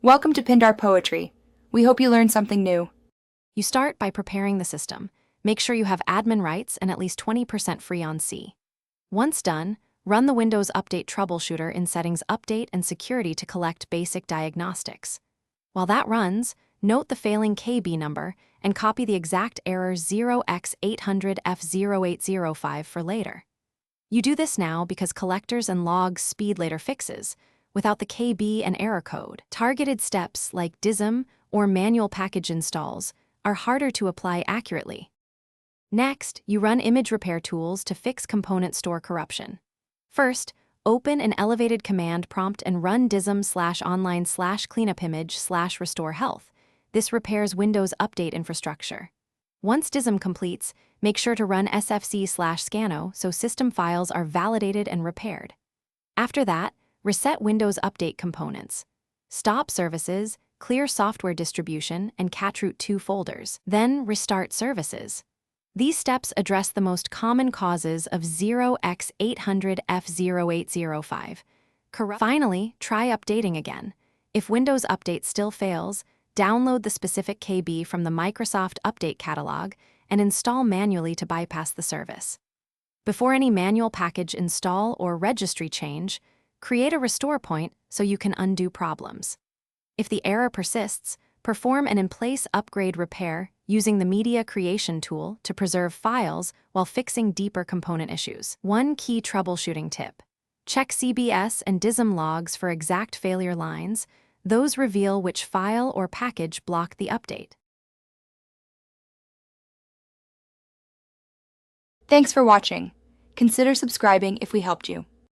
Welcome to Pindar Poetry. We hope you learned something new. You start by preparing the system. Make sure you have admin rights and at least 20% free on C. Once done, run the Windows Update troubleshooter in Settings Update and Security to collect basic diagnostics. While that runs, note the failing KB number and copy the exact error 0x800f0805 for later. You do this now because collectors and logs speed later fixes, without the KB and error code. Targeted steps like DISM or manual package installs are harder to apply accurately. Next, you run image repair tools to fix component store corruption. First, open an elevated command prompt and run dism/online/cleanupimage/restore health. This repairs Windows Update infrastructure. Once DISM completes, make sure to run sfc/scano so system files are validated and repaired. After that, reset Windows Update components. Stop services, clear software distribution, and cacheroot 2 folders. Then restart services. These steps address the most common causes of 0x800f0805. Finally, try updating again. If Windows Update still fails, download the specific KB from the Microsoft Update catalog and install manually to bypass the service. Before any manual package install or registry change, create a restore point so you can undo problems. If the error persists, perform an in-place upgrade repair using the Media Creation tool to preserve files while fixing deeper component issues. One key troubleshooting tip: check CBS and DISM logs for exact failure lines. Those reveal which file or package blocked the update. Thanks for watching. Consider subscribing if we helped you.